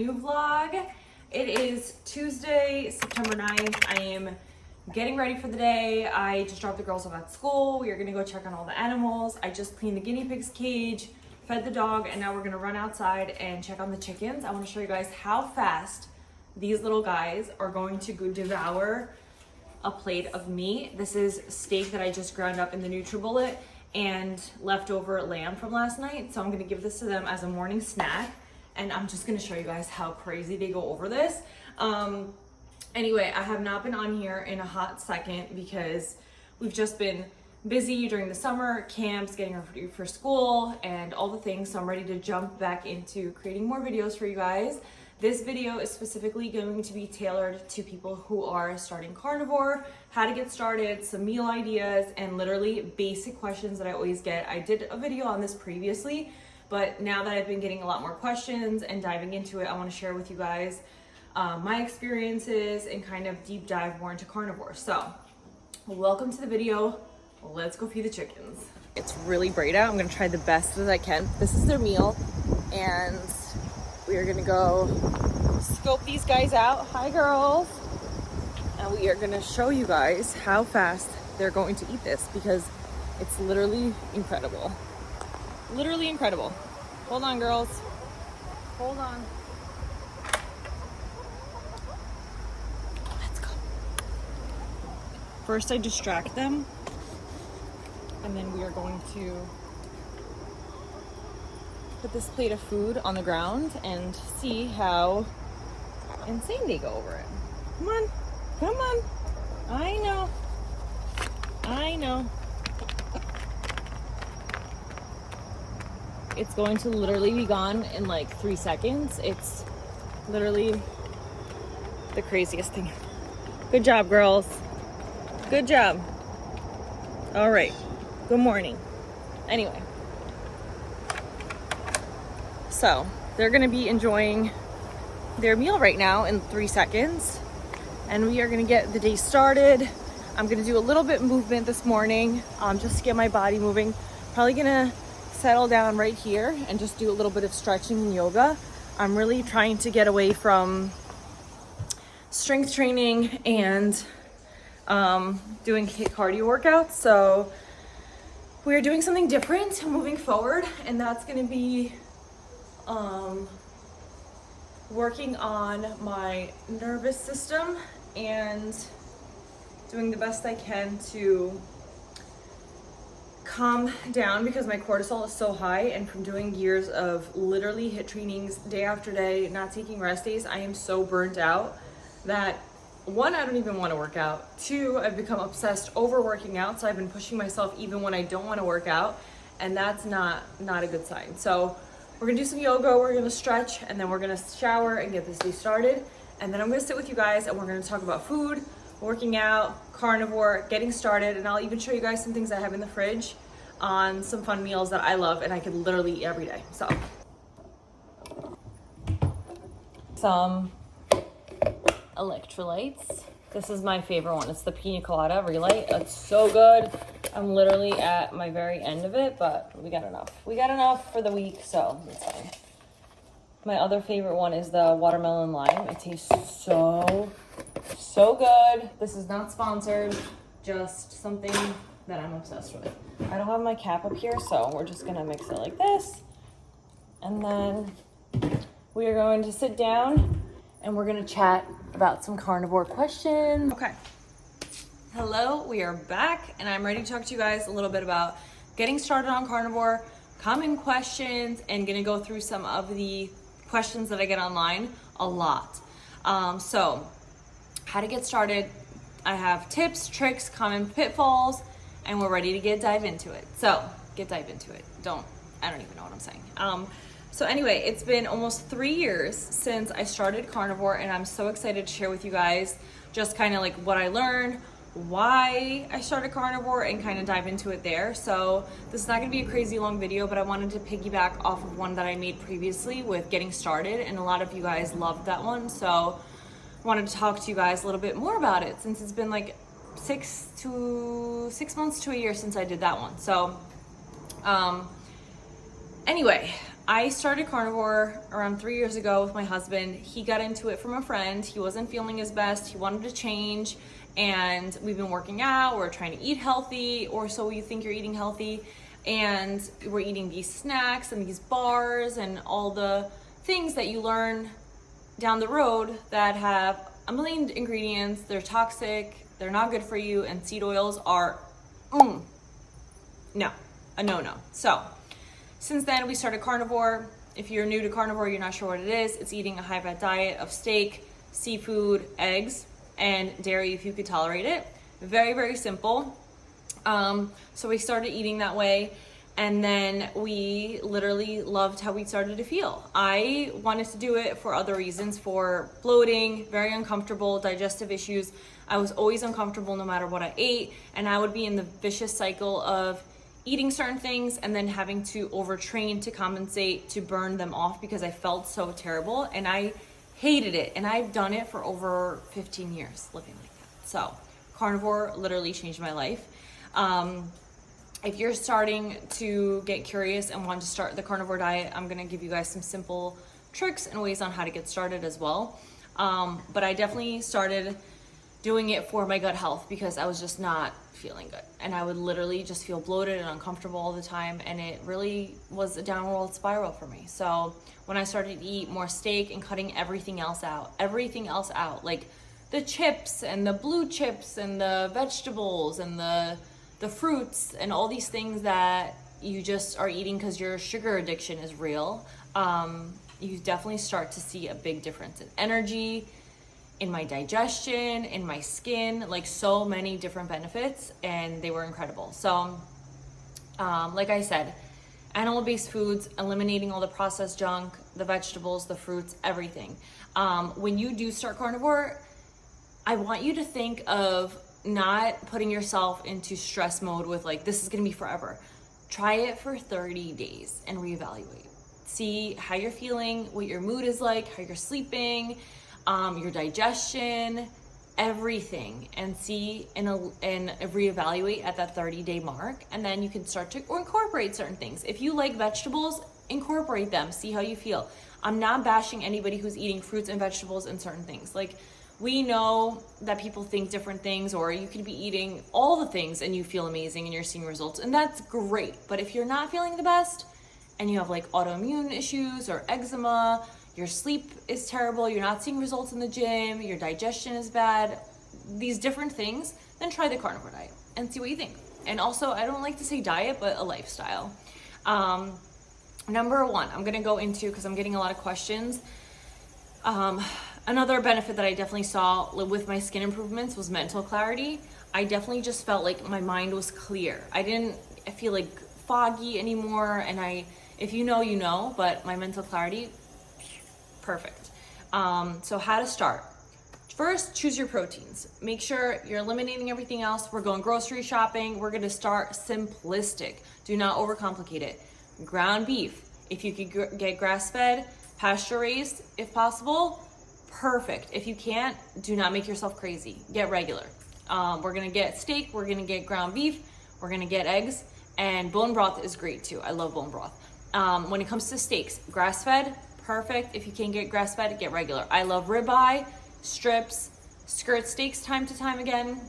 new vlog. It is Tuesday, September 9th. I am getting ready for the day. I just dropped the girls off at school. We are gonna go check on all the animals. I just cleaned the guinea pig's cage, fed the dog, and now we're gonna run outside and check on the chickens. I wanna show you guys how fast these little guys are going to go devour a plate of meat. This is steak that I just ground up in the NutriBullet and leftover lamb from last night. So I'm gonna give this to them as a morning snack. And I'm just gonna show you guys how crazy they go over this. Anyway, I have not been on here in a hot second because we've just been busy during the summer, camps, getting ready for school, and all the things. So I'm ready to jump back into creating more videos for you guys. This video is specifically going to be tailored to people who are starting carnivore, how to get started, some meal ideas, and literally basic questions that I always get. I did a video on this previously, but now that I've been getting a lot more questions and diving into it, I want to share with you guys my experiences and kind of deep dive more into carnivore. So welcome to the video. Let's go feed the chickens. It's really bright out. I'm going to try the best that I can. This is their meal, and we are going to go scope these guys out. Hi, girls. And we are going to show you guys how fast they're going to eat this because it's literally incredible. Literally incredible. Hold on, girls. Hold on. Let's go. First, I distract them, and then we are going to put this plate of food on the ground and see how insane they go over it. Come on. Come on. I know. I know. It's going to literally be gone in like 3 seconds. It's literally the craziest thing. Good job, girls. Good job. All right. Good morning. Anyway. So they're gonna be enjoying their meal right now in 3 seconds. And we are gonna get the day started. I'm gonna do a little bit movement this morning, just to get my body moving. Probably gonna settle down right here and just do a little bit of stretching and yoga. I'm really trying to get away from strength training and doing cardio workouts. So we're doing something different moving forward, and that's going to be working on my nervous system and doing the best I can to calm down because my cortisol is so high, and from doing years of literally HIIT trainings day after day, not taking rest days, I am so burnt out that one, I don't even want to work out. Two, I've become obsessed over working out, so I've been pushing myself even when I don't want to work out, and that's not a good sign. So we're gonna do some yoga, we're gonna stretch, and then we're gonna shower and get this day started, and then I'm gonna sit with you guys and we're gonna talk about food, working out, carnivore, getting started, and I'll even show you guys some things I have in the fridge on some fun meals that I love and I can literally eat every day. So some electrolytes. This is my favorite one. It's the pina colada Relight. It's so good. I'm literally at my very end of it, but we got enough. We got enough for the week, so it's fine. My other favorite one is the watermelon lime. It tastes so good. This is not sponsored, just something that I'm obsessed with. I don't have my cap up here, so we're just gonna mix it like this. And then we are going to sit down and we're gonna chat about some carnivore questions. Okay. Hello, we are back, and I'm ready to talk to you guys a little bit about getting started on carnivore, common questions, and gonna go through some of the questions that I get online a lot. So how to get started. I have tips, tricks, common pitfalls, and we're ready to dive into it. So dive into it. I don't even know what I'm saying. So anyway, it's been almost 3 years since I started carnivore, and I'm so excited to share with you guys just kind of like what I learned, why I started carnivore, and kind of dive into it there. So this is not gonna be a crazy long video, but I wanted to piggyback off of one that I made previously with getting started, and a lot of you guys loved that one. So I wanted to talk to you guys a little bit more about it since it's been like 6 months to a year since I did that one. So anyway, I started carnivore around 3 years ago with my husband. He got into it from a friend. He wasn't feeling his best. He wanted to change, and we've been working out. We're trying to eat healthy, or so you think you're eating healthy. And we're eating these snacks and these bars and all the things that you learn down the road that have a million ingredients. They're toxic, they're not good for you, and seed oils are a no-no. So since then, we started carnivore. If you're new to carnivore, you're not sure what it is. It's eating a high-fat diet of steak, seafood, eggs, and dairy if you could tolerate it. Very, very simple. So we started eating that way, and then we literally loved how we started to feel. I wanted to do it for other reasons, for bloating, very uncomfortable, digestive issues. I was always uncomfortable no matter what I ate, and I would be in the vicious cycle of eating certain things and then having to overtrain to compensate to burn them off because I felt so terrible, and I hated it. And I've done it for over 15 years living like that. So carnivore literally changed my life. If you're starting to get curious and want to start the carnivore diet, I'm gonna give you guys some simple tricks and ways on how to get started as well. But I definitely started doing it for my gut health because I was just not feeling good. And I would literally just feel bloated and uncomfortable all the time. And it really was a downward spiral for me. So when I started to eat more steak and cutting everything else out, like the chips and the blue chips and the vegetables and the fruits and all these things that you just are eating because your sugar addiction is real, you definitely start to see a big difference in energy, in my digestion, in my skin, like so many different benefits, and they were incredible. So like I said, animal-based foods, eliminating all the processed junk, the vegetables, the fruits, everything. When you do start carnivore, I want you to think of not putting yourself into stress mode with like, this is gonna be forever. Try it for 30 days and reevaluate. See how you're feeling, what your mood is like, how you're sleeping, your digestion, everything, and see and reevaluate at that 30-day mark. And then you can start to incorporate certain things. If you like vegetables, incorporate them, see how you feel. I'm not bashing anybody who's eating fruits and vegetables and certain things. Like, we know that people think different things, or you could be eating all the things and you feel amazing and you're seeing results, and that's great. But if you're not feeling the best and you have like autoimmune issues or eczema, your sleep is terrible, you're not seeing results in the gym, your digestion is bad, these different things, then try the carnivore diet and see what you think. And also, I don't like to say diet, but a lifestyle. Number one, I'm gonna go into, because I'm getting a lot of questions. Another benefit that I definitely saw with my skin improvements was mental clarity. I definitely just felt like my mind was clear. I didn't feel like foggy anymore, and if you know, you know, but my mental clarity, perfect. So how to start? First, choose your proteins. Make sure you're eliminating everything else. We're going grocery shopping. We're gonna start simplistic. Do not overcomplicate it. Ground beef. If you could get grass-fed, pasture-raised, if possible, perfect. If you can't, do not make yourself crazy. Get regular. We're gonna get steak, we're gonna get ground beef, we're gonna get eggs, and bone broth is great too. I love bone broth. When it comes to steaks, grass-fed, perfect. If you can't get grass-fed, get regular. I love ribeye, strips, skirt steaks time to time again,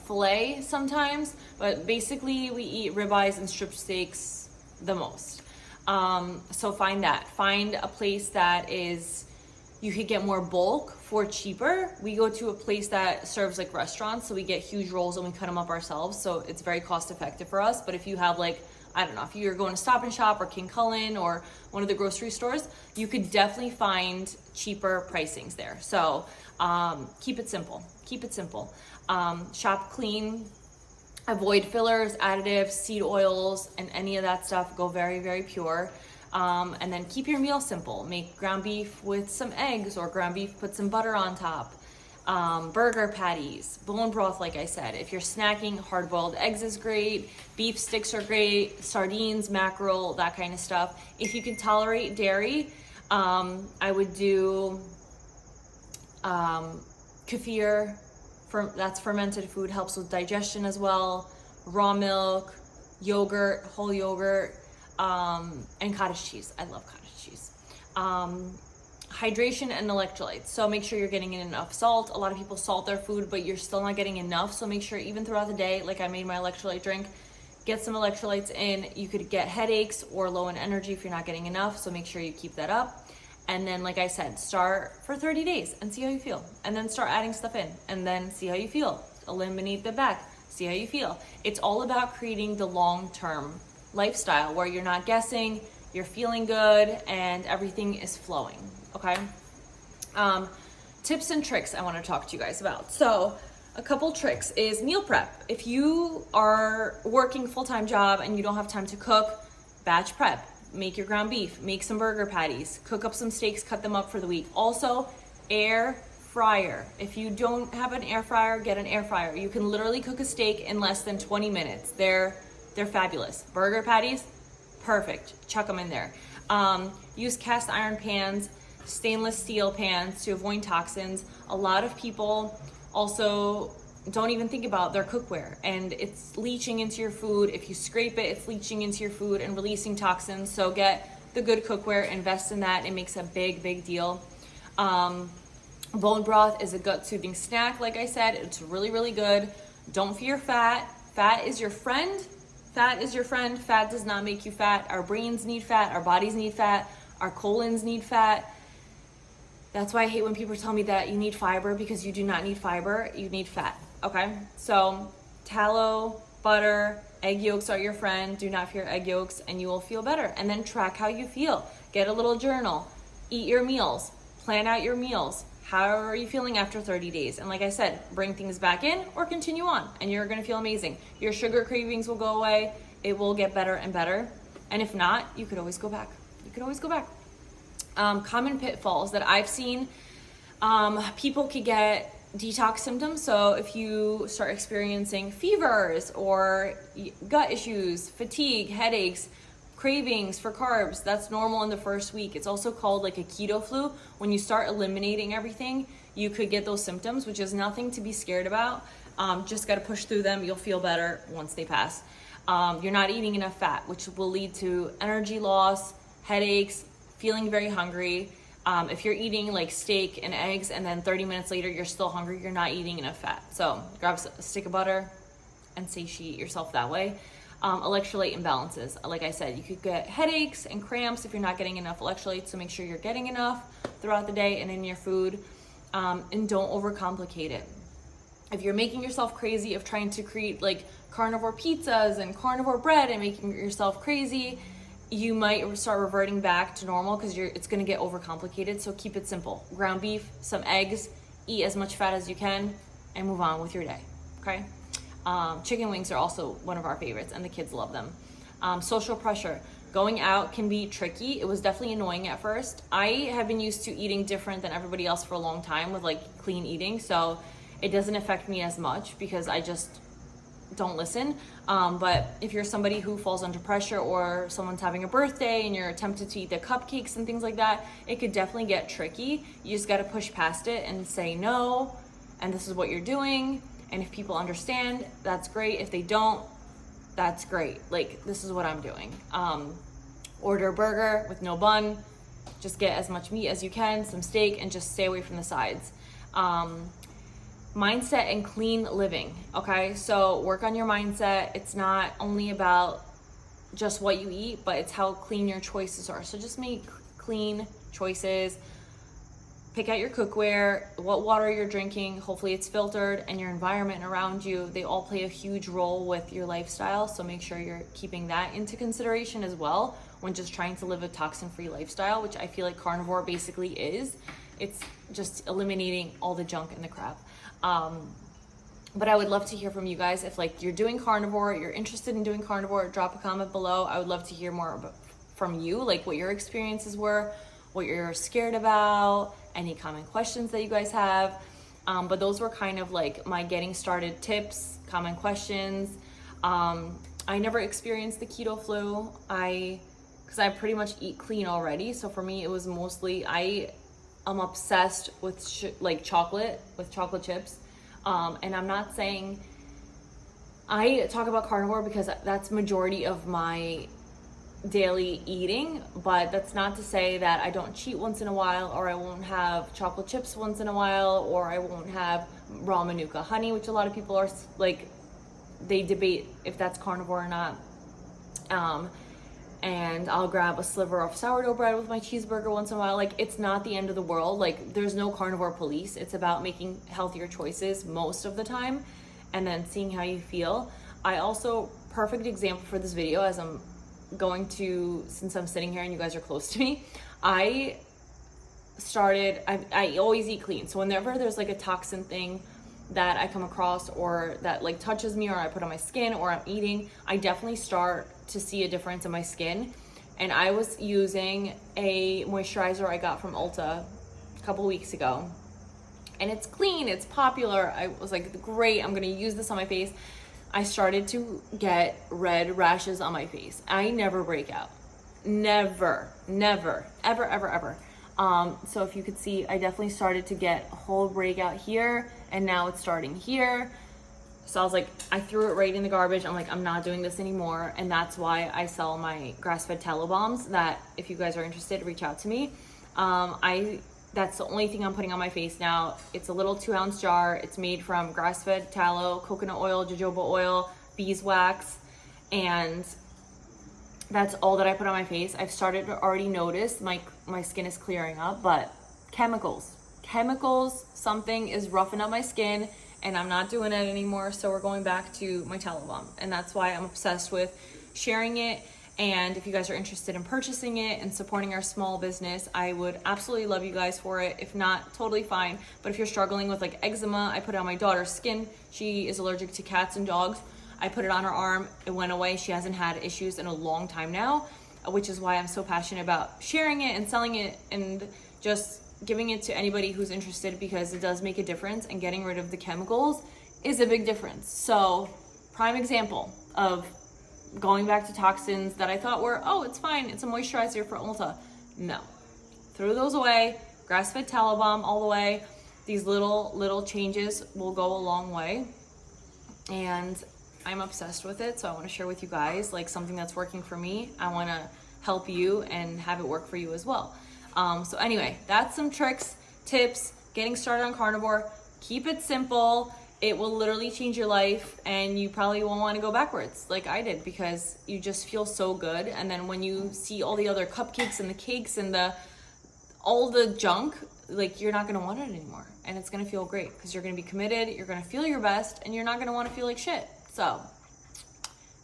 filet sometimes, but basically we eat ribeyes and strip steaks the most. So find a place that is, you could get more bulk for cheaper. We go to a place that serves like restaurants, so we get huge rolls and we cut them up ourselves, so it's very cost effective for us. But if you have like, I don't know, if you're going to Stop and Shop or King Cullen or one of the grocery stores, you could definitely find cheaper pricings there. So keep it simple. Shop clean. Avoid fillers, additives, seed oils, and any of that stuff. Go very, very pure. And then keep your meal simple. Make ground beef with some eggs, or ground beef, put some butter on top. Burger patties, bone broth, like I said. If you're snacking, hard-boiled eggs is great. Beef sticks are great. Sardines, mackerel, that kind of stuff. If you can tolerate dairy, I would do kefir. That's fermented food, helps with digestion as well. Raw milk, yogurt, whole yogurt. and cottage cheese. I love cottage cheese. Hydration and electrolytes. So make sure you're getting in enough salt. A lot of people salt their food, but you're still not getting enough. So make sure even throughout the day, like I made my electrolyte drink, get some electrolytes in. You could get headaches or low in energy if you're not getting enough. So make sure you keep that up. And then, like I said, start for 30 days and see how you feel. And then start adding stuff in and then see how you feel. Eliminate the back, see how you feel. It's all about creating the long-term lifestyle where you're not guessing, you're feeling good, and everything is flowing, okay? Tips and tricks I want to talk to you guys about. So a couple tricks is meal prep. If you are working full-time job and you don't have time to cook, batch prep. Make your ground beef, make some burger patties, cook up some steaks, cut them up for the week. Also, air fryer. If you don't have an air fryer, get an air fryer. You can literally cook a steak in less than 20 minutes. They're fabulous. Burger patties, perfect. Chuck them in there. Use cast iron pans, stainless steel pans to avoid toxins. A lot of people also don't even think about their cookware, and it's leaching into your food. If you scrape it, it's leaching into your food and releasing toxins. So get the good cookware, invest in that. It makes a big deal. Bone broth is a gut soothing snack. Like I said, it's really good. Don't fear fat. Fat is your friend. Fat is your friend. Fat does not make you fat. Our brains need fat. Our bodies need fat. Our colons need fat. That's why I hate when people tell me that you need fiber, because you do not need fiber. You need fat. Okay, so tallow, butter, egg yolks are your friend. Do not fear egg yolks and you will feel better. And then track how you feel. Get a little journal. Eat your meals. Plan out your meals. How are you feeling after 30 days? And like I said, bring things back in or continue on and you're gonna feel amazing. Your sugar cravings will go away. It will get better and better. And if not, you could always go back. Common pitfalls that I've seen, people could get detox symptoms. So if you start experiencing fevers or gut issues, fatigue, headaches, cravings for carbs, that's normal in the first week. It's also called like a keto flu. When you start eliminating everything, you could get those symptoms, which is nothing to be scared about. Just got to push through them. You'll feel better once they pass. You're not eating enough fat, which will lead to energy loss, headaches, feeling very hungry. If you're eating like steak and eggs and then 30 minutes later you're still hungry, you're not eating enough fat. So grab a stick of butter and satiate yourself that way. Electrolyte imbalances. Like I said, you could get headaches and cramps if you're not getting enough electrolytes, so make sure you're getting enough throughout the day and in your food. And don't overcomplicate it. If you're making yourself crazy of trying to create like carnivore pizzas and carnivore bread and making yourself crazy, you might start reverting back to normal because it's going to get overcomplicated. So keep it simple. Ground beef, some eggs, eat as much fat as you can, and move on with your day. Okay? Chicken wings are also one of our favorites, and the kids love them. Social pressure. Going out can be tricky. It was definitely annoying at first. I have been used to eating different than everybody else for a long time with like clean eating, so it doesn't affect me as much because I just don't listen. But if you're somebody who falls under pressure or someone's having a birthday and you're tempted to eat the cupcakes and things like that, it could definitely get tricky. You just got to push past it and say no, and this is what you're doing. And if people understand, that's great. If they don't, that's great. Like, this is what I'm doing. Order a burger with no bun. Just get as much meat as you can, some steak, and just stay away from the sides. Mindset and clean living, okay? So work on your mindset. It's not only about just what you eat, but it's how clean your choices are. So just make clean choices. Pick out your cookware, what water you're drinking. Hopefully it's filtered, and your environment around you. They all play a huge role with your lifestyle. So make sure you're keeping that into consideration as well when just trying to live a toxin-free lifestyle, which I feel like carnivore basically is. It's just eliminating all the junk and the crap. But I would love to hear from you guys. If like you're doing carnivore, you're interested in doing carnivore, drop a comment below. I would love to hear more from you, like what your experiences were, what you're scared about, any common questions that you guys have. But those were kind of like my getting started tips, common questions. I never experienced the keto flu. Because I pretty much eat clean already. So for me, it was mostly, I'm obsessed with chocolate chips. And I'm not saying, I talk about carnivore because that's majority of my daily eating, but that's not to say that I don't cheat once in a while, or I won't have chocolate chips once in a while, or I won't have raw manuka honey, which a lot of people are like, they debate if that's carnivore or not. And I'll grab a sliver of sourdough bread with my cheeseburger once in a while. Like, it's not the end of the world. Like, there's no carnivore police. It's about making healthier choices most of the time and then seeing how you feel. I also, perfect example for this video, as I'm going to, since I'm sitting here and you guys are close to me, I always eat clean. So whenever there's like a toxin thing that I come across or that like touches me or I put on my skin or I'm eating, I definitely start to see a difference in my skin. And I was using a moisturizer I got from Ulta a couple weeks ago, and it's clean, it's popular. I was like, great, I'm gonna use this on my face. I started to get red rashes on my face. I never break out. Never, ever. So if you could see, I definitely started to get a whole breakout here, and now it's starting here. So I was like, I threw it right in the garbage. I'm like, I'm not doing this anymore. And that's why I sell my grass-fed tallow bombs, that if you guys are interested, reach out to me. That's the only thing I'm putting on my face now. It's a little 2-ounce jar. It's made from grass-fed tallow, coconut oil, jojoba oil, beeswax, and that's all that I put on my face. I've started to already notice my skin is clearing up, but chemicals, something is roughing up my skin, and I'm not doing it anymore. So we're going back to my tallow bomb, and that's why I'm obsessed with sharing it. And if you guys are interested in purchasing it and supporting our small business, I would absolutely love you guys for it. If not, totally fine. But if you're struggling with like eczema, I put it on my daughter's skin. She is allergic to cats and dogs. I put it on her arm. It went away. She hasn't had issues in a long time now, which is why I'm so passionate about sharing it and selling it and just giving it to anybody who's interested, because it does make a difference, and getting rid of the chemicals is a big difference. So, prime example of going back to toxins that I thought were, oh, it's fine, it's a moisturizer for Ulta. No. Throw those away. Grass-fed tallow bomb all the way. These little changes will go a long way. And I'm obsessed with it, so I want to share with you guys like something that's working for me. I want to help you and have it work for you as well. So anyway, that's some tricks, tips, getting started on carnivore. Keep it simple. It will literally change your life, and you probably won't want to go backwards like I did, because you just feel so good. And then when you see all the other cupcakes and the cakes and all the junk, like, you're not going to want it anymore, and it's going to feel great because you're going to be committed, you're going to feel your best, and you're not going to want to feel like shit. So,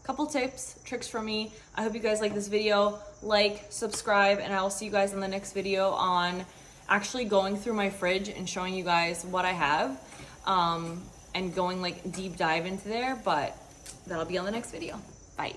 couple tips, tricks from me. I hope you guys like this video. Like, subscribe, and I will see you guys in the next video on actually going through my fridge and showing you guys what I have, and going like deep dive into there, but that'll be on the next video. Bye.